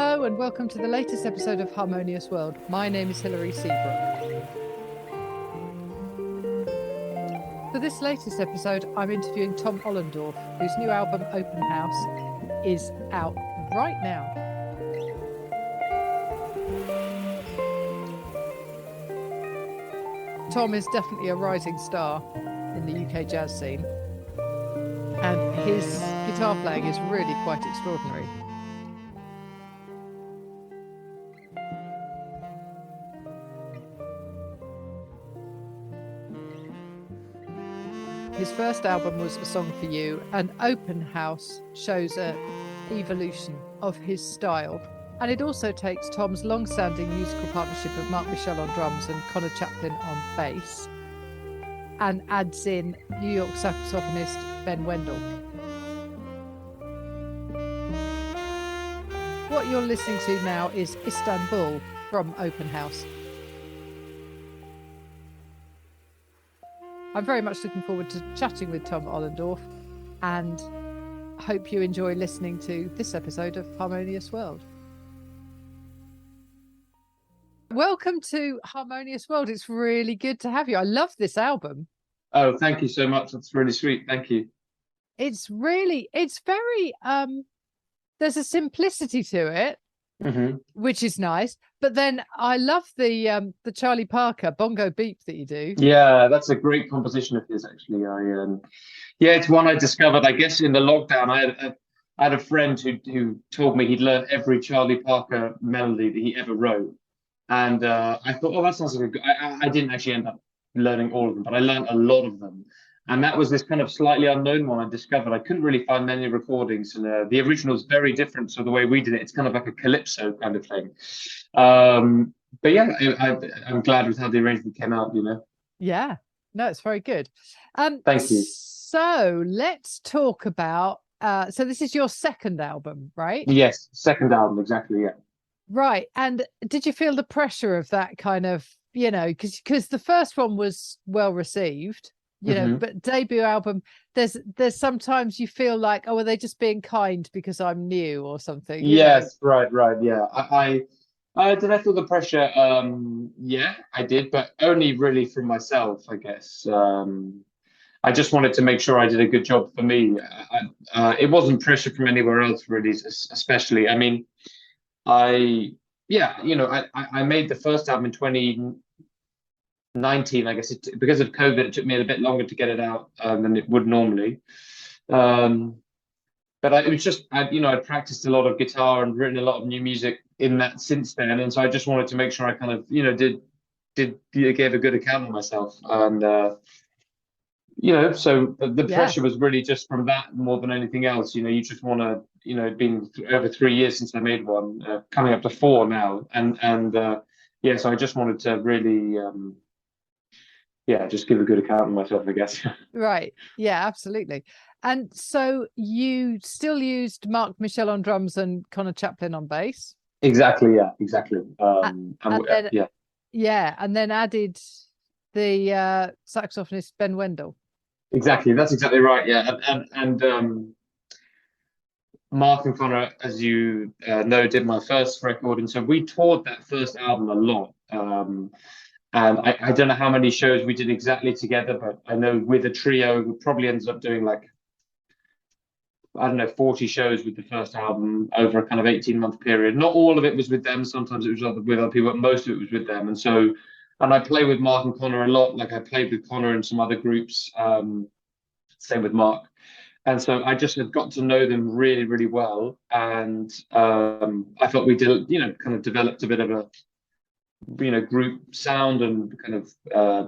Hello and welcome to the latest episode of Harmonious World. My name is Hilary Seabrook. For this latest episode, I'm interviewing Tom Ollendorff, whose new album Open House is out right now. Tom is definitely a rising star in the UK jazz scene, and his guitar playing is really quite extraordinary. His first album was A Song for You, and Open House shows an evolution of his style. And it also takes Tom's long-standing musical partnership of Mark Michel on drums and Connor Chaplin on bass, and adds in New York saxophonist Ben Wendell. What you're listening to now is Istanbul from Open House. I'm very much looking forward to chatting with Tom Ollendorff, and hope you enjoy listening to this episode of Harmonious World. Welcome to Harmonious World. It's really good to have you. I love this album. Oh, thank you so much. That's really sweet. Thank you. It's very, there's a simplicity to it, which is nice. But then I love the Charlie Parker bongo beep that you do. Yeah, that's a great composition of his, actually. It's one I discovered, I guess, in the lockdown. I had a friend who told me he'd learned every Charlie Parker melody that he ever wrote. And I thought, oh, that sounds like a good... I didn't actually end up learning all of them, but I learned a lot of them. And that was this kind of slightly unknown one I discovered. I couldn't really find many recordings, and the original is very different to the way we did it. It's kind of like a calypso kind of thing. But yeah, I'm glad with how the arrangement came out, you know. Yeah, no, it's very good. Thank you. So let's talk about, so this is your second album, right? Yes, second album, exactly, yeah. Right. And did you feel the pressure of that kind of, you know, because the first one was well received, you know, but debut album, there's sometimes you feel like, oh, are they just being kind because I'm new or something? Yes, right, yeah. Did I feel the pressure? Yeah, I did, but only really from myself, I guess. I just wanted to make sure I did a good job for me. It wasn't pressure from anywhere else, really, especially. I mean, I made the first album in 2019. I guess because of COVID, it took me a bit longer to get it out than it would normally. But it was just, I'd practiced a lot of guitar and written a lot of new music in that since then, and so I just wanted to make sure I kind of, gave a good account of myself, and so the pressure was really just from that more than anything else. You just want to, it's been over 3 years since I made one, coming up to 4 now, and so I just wanted to really, just give a good account of myself, I guess. Right. Yeah, absolutely. And so you still used Mark Michel on drums and Connor Chaplin on bass? Exactly, yeah, exactly. And then added the saxophonist Ben Wendell. Exactly, that's exactly right. Yeah, and Mark and Connor, as you know, did my first record, and so we toured that first album a lot. And I don't know how many shows we did exactly together, but I know with a trio, we probably ended up doing 40 shows with the first album over a kind of 18-month period. Not all of it was with them. Sometimes it was with other people, but most of it was with them. And I play with Mark and Connor a lot. Like I played with Connor and some other groups. Same with Mark. And so I just had got to know them really, really well. And I thought we did, kind of developed a bit of a, group sound and kind of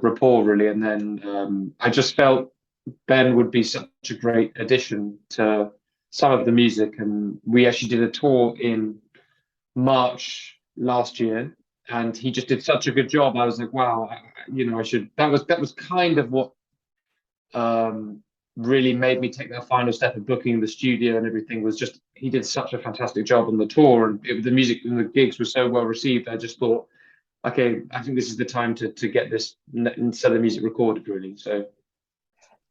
rapport, really. And then I just felt Ben would be such a great addition to some of the music. And we actually did a tour in March last year, and he just did such a good job. I was like, wow, I should. That was kind of what really made me take that final step of booking the studio and everything. Was just he did such a fantastic job on the tour, and the music and the gigs were so well received. I just thought, okay, I think this is the time to get this set of music recorded, really. So,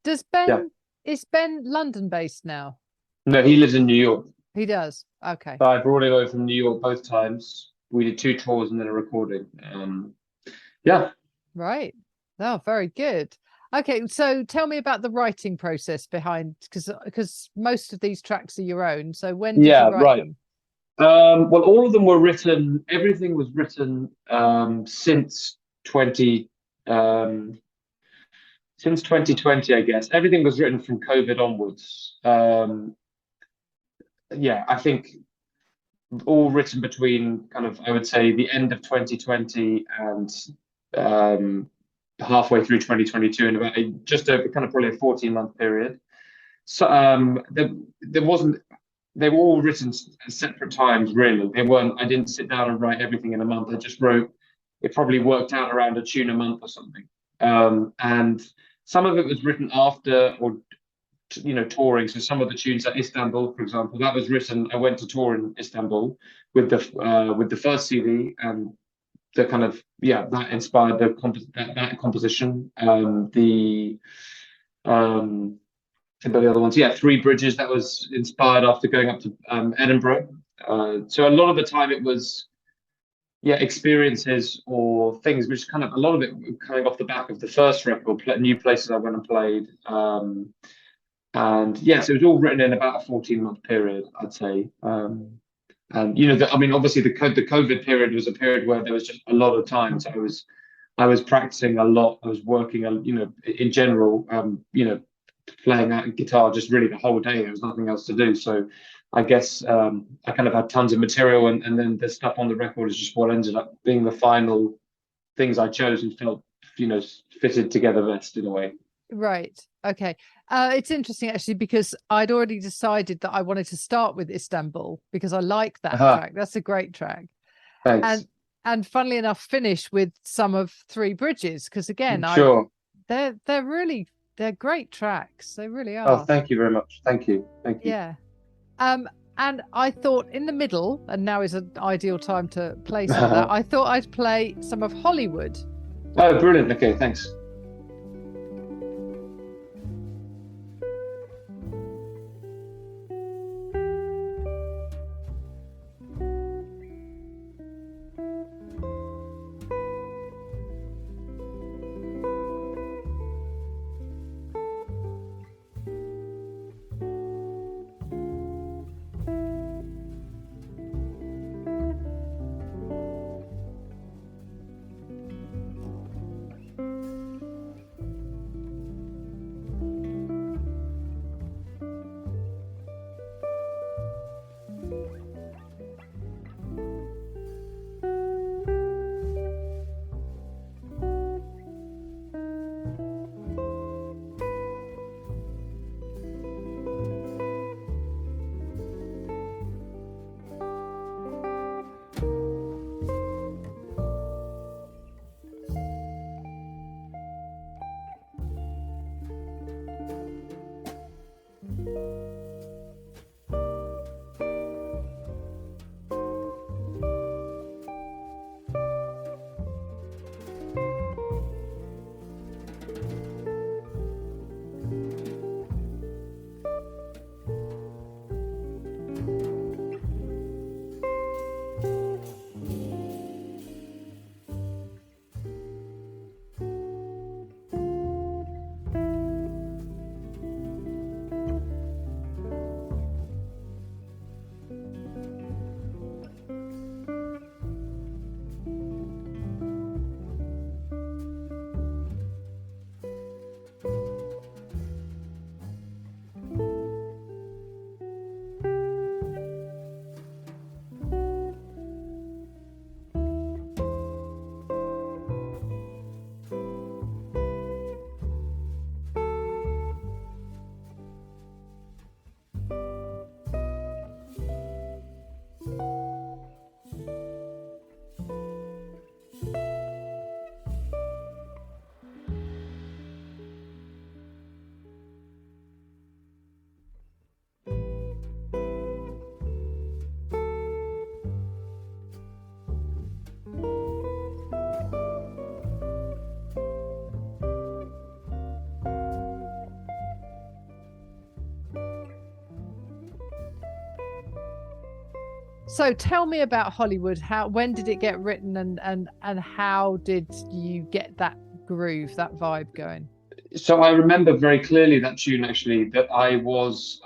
is Ben London based now? No, he lives in New York. He does. Okay. So I brought him over from New York both times. We did 2 tours and then a recording. Yeah. Right. Oh, very good. Okay, so tell me about the writing process behind, because most of these tracks are your own. So when did you Yeah, write right. them? Well, all of them were written, everything was written since 20 um, since 2020, I guess. Everything was written from COVID onwards. Yeah, I think all written between kind of, I would say, the end of 2020 and um, halfway through 2022, and about just over kind of probably a 14-month period. So there wasn't. They were all written at separate times, really. They weren't. I didn't sit down and write everything in a month. I just wrote. It probably worked out around a tune a month or something. And some of it was written after, or touring. So some of the tunes like Istanbul, for example, that was written. I went to tour in Istanbul with the first CD, and the kind of that inspired that composition. Um, about the other ones, yeah, Three Bridges, that was inspired after going up to Edinburgh. So a lot of the time it was experiences or things which kind of a lot of it coming off the back of the first record, new places I went and played. And yes, it was all written in about a 14-month period, I'd say. And I mean, obviously the COVID period was a period where there was just a lot of time. So I was practicing a lot. I was working, in general, playing that guitar just really the whole day. There was nothing else to do. So I guess I kind of had tons of material, and then the stuff on the record is just what ended up being the final things I chose and felt, fitted together best in a way. Right. Okay. It's interesting actually because I'd already decided that I wanted to start with Istanbul because I like that Aha, track. That's a great track. thanks. And funnily enough, finish with some of Three Bridges because again, Sure. they're great tracks. They really Oh, are. thank you very much. Thank you. Thank you. Yeah. And I thought in the middle, and now is an ideal time to play some of that. I thought I'd play some of Hollywood. Oh, brilliant. Okay, thanks. So tell me about Hollywood. When did it get written, and how did you get that groove, that vibe going? So I remember very clearly that tune actually, that I was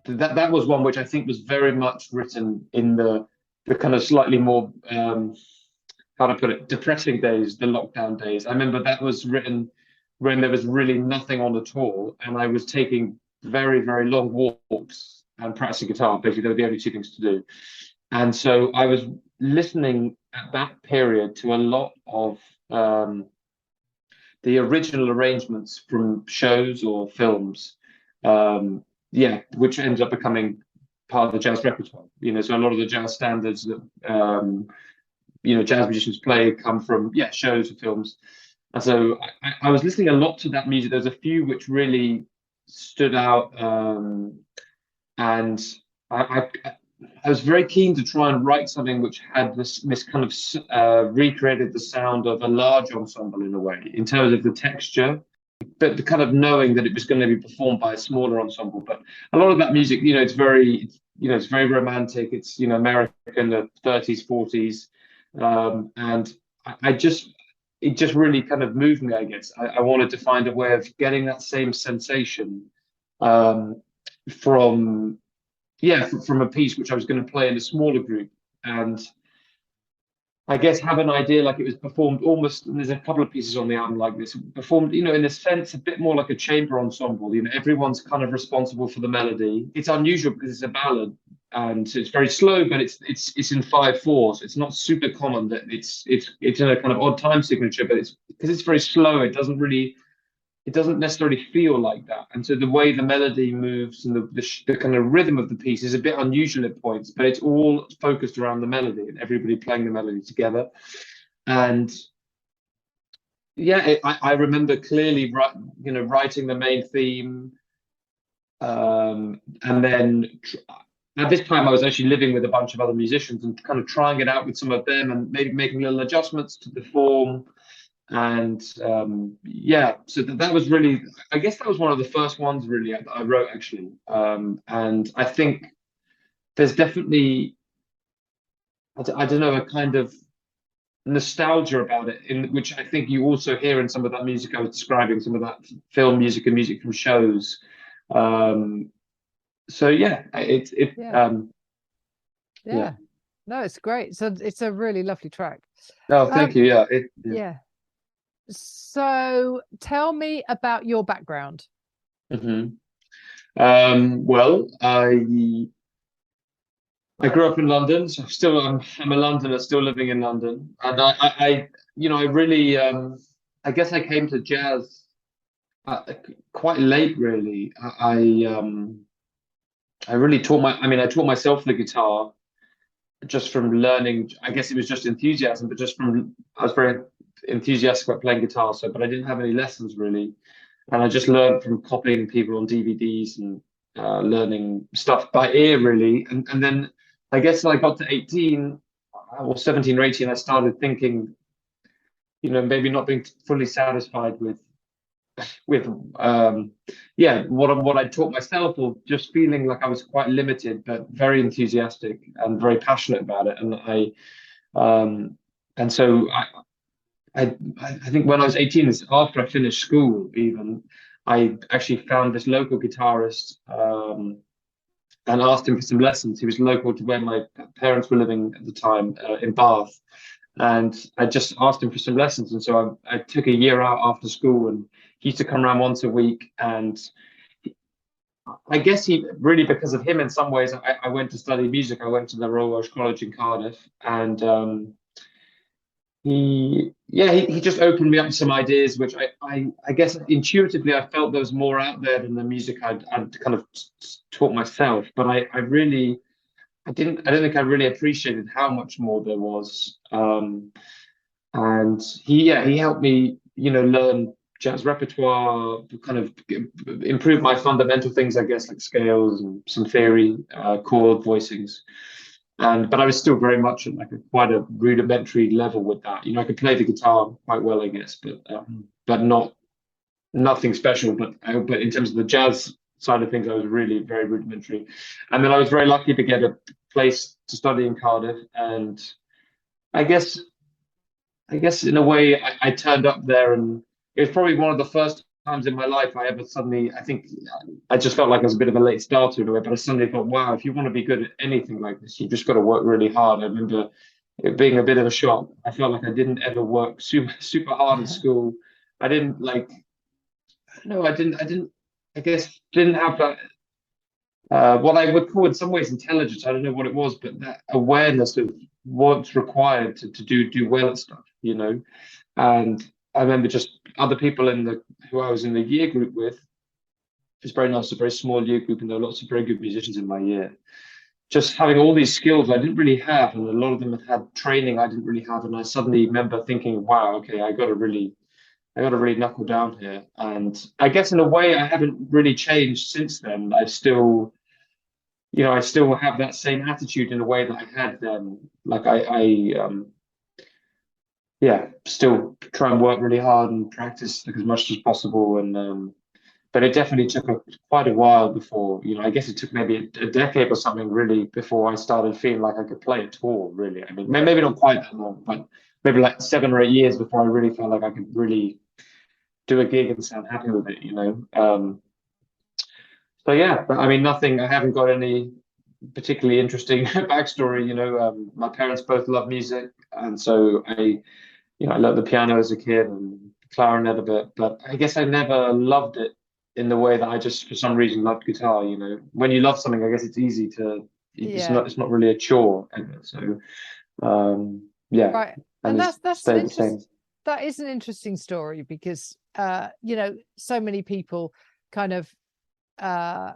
that was one which I think was very much written in the kind of slightly more how to put it, depressing days, the lockdown days. I remember that was written when there was really nothing on at all, and I was taking very, very long walks and practicing guitar. Basically, they were the only two things to do. And so I was listening at that period to a lot of the original arrangements from shows or films. Yeah, which ends up becoming part of the jazz repertoire. So a lot of the jazz standards that jazz musicians play come from shows or films. And so I was listening a lot to that music. There's a few which really stood out, and I was very keen to try and write something which had this kind of recreated the sound of a large ensemble in a way, in terms of the texture, but the kind of knowing that it was going to be performed by a smaller ensemble. But a lot of that music, it's very romantic. It's American, the 30s, 40s, and it just really kind of moved me. I guess I wanted to find a way of getting that same sensation from from a piece which I was going to play in a smaller group, and I guess have an idea like it was performed almost. And there's a couple of pieces on the album like this, performed, in a sense, a bit more like a chamber ensemble. Everyone's kind of responsible for the melody. It's unusual because it's a ballad, and it's very slow, but it's in 5/4. It's not super common that it's in a kind of odd time signature, but it's because it's very slow. It doesn't necessarily feel like that. And so the way the melody moves and the kind of rhythm of the piece is a bit unusual at points, but it's all focused around the melody and everybody playing the melody together. And I remember clearly, writing the main theme. And then at this time, I was actually living with a bunch of other musicians and kind of trying it out with some of them and maybe making little adjustments to the form. And so that was really, I guess that was one of the first ones really that I wrote actually. And I think there's definitely, I don't know, a kind of nostalgia about it, in which I think you also hear in some of that music I was describing, some of that film music and music from shows. So no, it's great. So it's a really lovely track. No, thank you. Yeah. So tell me about your background. Well, I grew up in London, so I'm a Londoner, still living in London, and I really I guess I came to jazz quite late, really. I really I taught myself the guitar just from learning. I guess it was just enthusiasm, but I was very enthusiastic about playing guitar, but I didn't have any lessons really, and I just learned from copying people on DVDs and learning stuff by ear really, and then I guess when I got to 18 or 17 or 18, I started thinking, maybe not being fully satisfied with what I taught myself, or just feeling like I was quite limited, but very enthusiastic and very passionate about it. And so I think when I was 18, after I finished school, even I actually found this local guitarist and asked him for some lessons. He was local to where my parents were living at the time, in Bath, and I just asked him for some lessons. And so I took a year out after school, and he used to come around once a week. And I guess he really, because of him, in some ways, I went to study music. I went to the Royal Welsh College in Cardiff, and he just opened me up to some ideas, which I guess intuitively I felt there was more out there than the music I'd kind of taught myself. But I don't think I really appreciated how much more there was. And he helped me, learn jazz repertoire, kind of improve my fundamental things, I guess, like scales and some theory, chord voicings. But I was still very much at quite a rudimentary level with that. I could play the guitar quite well, I guess, but nothing special. But in terms of the jazz side of things, I was really very rudimentary. And then I was very lucky to get a place to study in Cardiff. And I guess I guess in a way, I turned up there, and it was probably one of the first times in my life I ever suddenly, I think I just felt like I was a bit of a late starter in a way, but I suddenly thought, wow, if you want to be good at anything like this, you've just got to work really hard. I remember it being a bit of a shock. I felt like I didn't ever work super hard at school. I didn't like, no, I guess didn't have that, what I would call in some ways intelligence. I don't know what it was, but that awareness of what's required to do well at stuff, you know. And I remember just other people in the who I was in the year group with. It's very nice, a very small year group, and there were lots of very good musicians in my year. Just having all these skills I didn't really have, and a lot of them had training I didn't really have, and I suddenly remember thinking, "Wow, okay, I got to really knuckle down here." And I guess in a way, I haven't really changed since then. I still have that same attitude in a way that I had then. Like yeah, still try and work really hard and practice like as much as possible. And but it definitely took quite a while before, I guess it took maybe a decade or something really before I started feeling like I could play at all. Really, I mean, maybe not quite that long, but maybe like 7 or 8 years before I really felt like I could really do a gig and sound happy with it. So yeah, but I mean, nothing. I haven't got any particularly interesting backstory. My parents both love music, and so I learned the piano as a kid and clarinet a bit, but I guess I never loved it in the way that I just, for some reason, loved guitar. When you love something, I guess it's easy to. Yeah. It's not really a chore. So, yeah, Right. and And it's that's an stayed the same. interest that is an interesting story because so many people kind of uh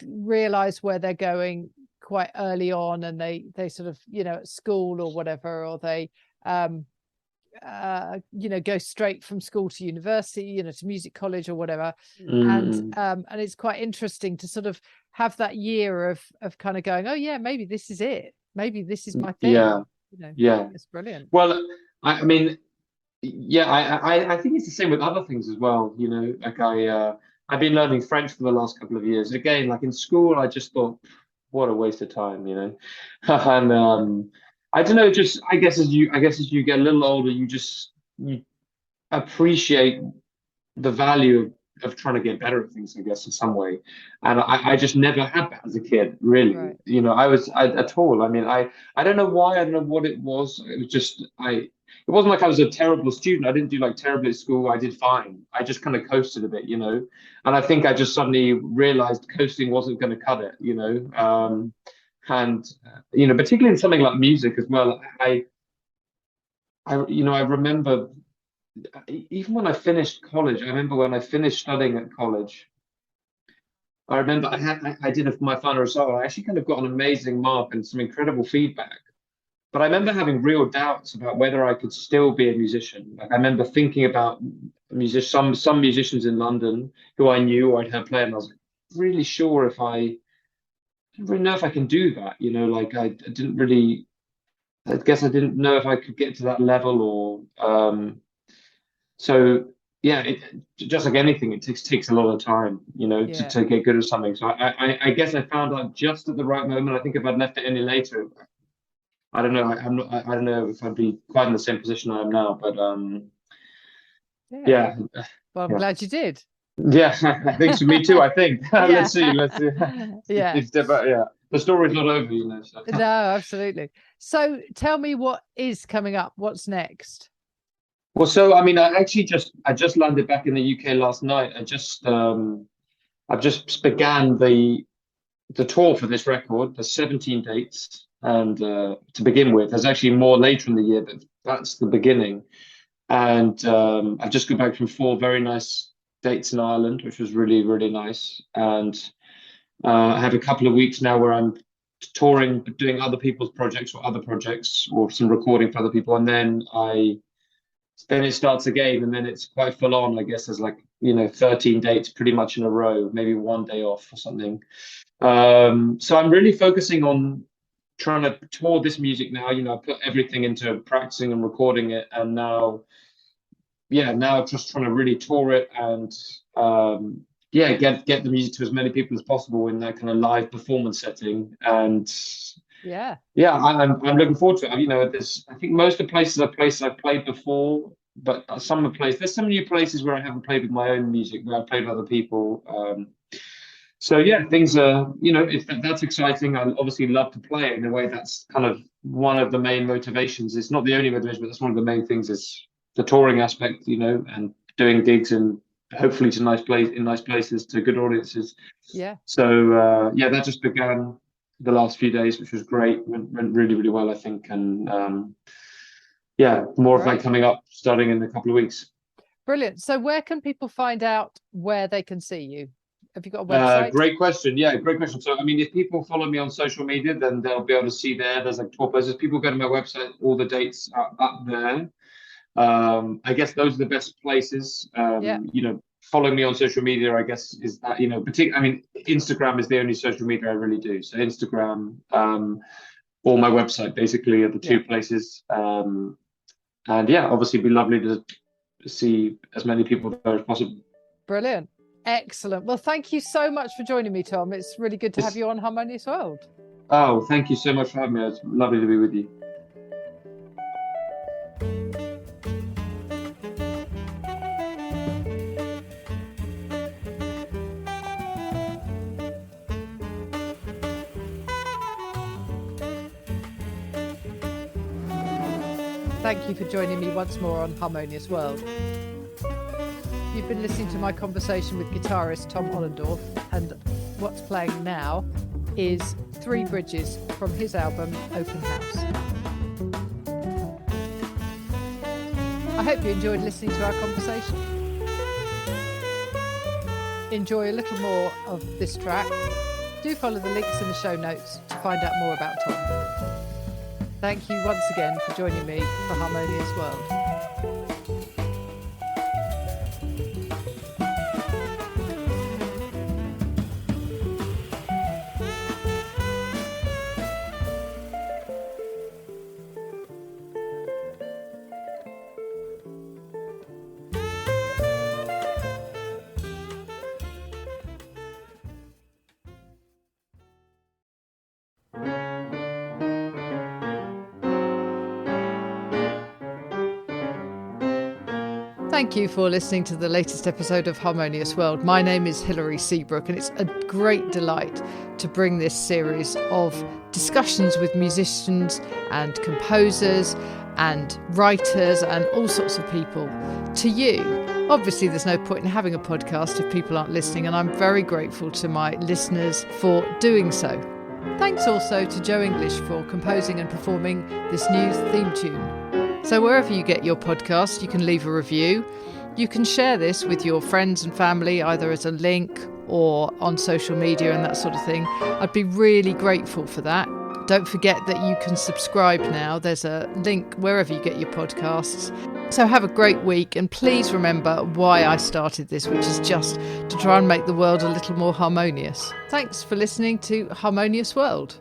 realize where they're going quite early on, and they sort of, at school or whatever, or they um go straight from school to university, to music college or whatever. Mm, And it's quite interesting to sort of have that year of kind of going, oh yeah, maybe this is it, maybe this is my thing. yeah, I yeah. think it's brilliant. Well, I mean, yeah, I think it's the same with other things as well. Like I've been learning French for the last couple of years. Again, like in school, I just thought, what a waste of time. And I don't know, just I guess as you get a little older, you appreciate the value of trying to get better at things, I guess, in some way. And I just never had that as a kid, really. Right. At all. I mean, I don't know why, I don't know what it was. It was just it wasn't like I was a terrible student. I didn't do like terribly at school. I did fine. I just kind of coasted a bit. And I think I just suddenly realized coasting wasn't going to cut it. And particularly in something like music as well. I remember even when I finished college, I remember when I finished studying at college, I remember I did my final result. I actually kind of got an amazing mark and some incredible feedback. But I remember having real doubts about whether I could still be a musician. Like I remember thinking about some musicians in London who I knew or I'd heard play, and I was really sure if I didn't really know if I can do that. Like I didn't really. I guess I didn't know if I could get to that level or. So yeah, just like anything, it takes a lot of time, Yeah. to get good at something. So I guess I found out just at the right moment. I think if I'd left it any later, I don't know. I'm not. I don't know if I'd be quite in the same position I am now. But Yeah. yeah, Well, I'm yeah, glad you did. yeah. I think so. Me too. I think. Yeah. Let's see. Let's see. Yeah. Yeah. The story's not over. So. No, absolutely. So tell me, what is coming up? What's next? Well, so I mean, I just landed back in the UK last night. I've just began the tour for this record. There's 17 dates, and to begin with, there's actually more later in the year, but that's the beginning. And I've just got back from 4 very nice dates in Ireland, which was really, really nice. And I have a couple of weeks now where I'm touring, doing other people's projects or other projects, or some recording for other people, and then it starts again, and then it's quite full on. I guess there's like 13 dates pretty much in a row, maybe one day off or something. So I'm really focusing on trying to tour this music now. I put everything into practicing and recording it, and now just trying to really tour it and yeah, get the music to as many people as possible in that kind of live performance setting. And Yeah. yeah, I'm looking forward to it. You know, I think most of the places I've played before, but some of the places there's some new places where I haven't played with my own music, where I've played with other people. So yeah, things are, that's exciting. I obviously love to play it in a way. That's kind of one of the main motivations. It's not the only motivation, but that's one of the main things is the touring aspect, and doing gigs and hopefully to nice places to good audiences. Yeah. So yeah, that just began the last few days, which was great. Went really, really well, I think. And yeah, more of that Great. coming up starting in a couple of weeks. Brilliant. So where can people find out where they can see you? Have you got a website? Great question. Yeah, great question. So, I mean, if people follow me on social media, then they'll be able to see there. There's like 12 places. People go to my website, all the dates are up there. I guess those are the best places. Yeah. Following me on social media, I guess, is that, I mean, Instagram is the only social media I really do. So Instagram, or my website basically are the two places. And yeah, obviously it'd be lovely to see as many people there as possible. Brilliant. Excellent. Well, thank you so much for joining me, Tom. It's really good to have you on Harmonious World. Oh, thank you so much for having me. It's lovely to be with you. Thank you for joining me once more on Harmonious World. You've been listening to my conversation with guitarist Tom Ollendorff, and what's playing now is Three Bridges from his album Open House. I hope you enjoyed listening to our conversation. Enjoy a little more of this track. Do follow the links in the show notes to find out more about Tom. Thank you once again for joining me for Harmonious World. Thank you for listening to the latest episode of Harmonious World. My name is Hilary Seabrook, and it's a great delight to bring this series of discussions with musicians and composers and writers and all sorts of people to you. Obviously, there's no point in having a podcast if people aren't listening, and I'm very grateful to my listeners for doing so. Thanks also to Joe English for composing and performing this new theme tune. So wherever you get your podcast, you can leave a review. You can share this with your friends and family, either as a link or on social media and that sort of thing. I'd be really grateful for that. Don't forget that you can subscribe now. There's a link wherever you get your podcasts. So have a great week, and please remember why I started this, which is just to try and make the world a little more harmonious. Thanks for listening to Harmonious World.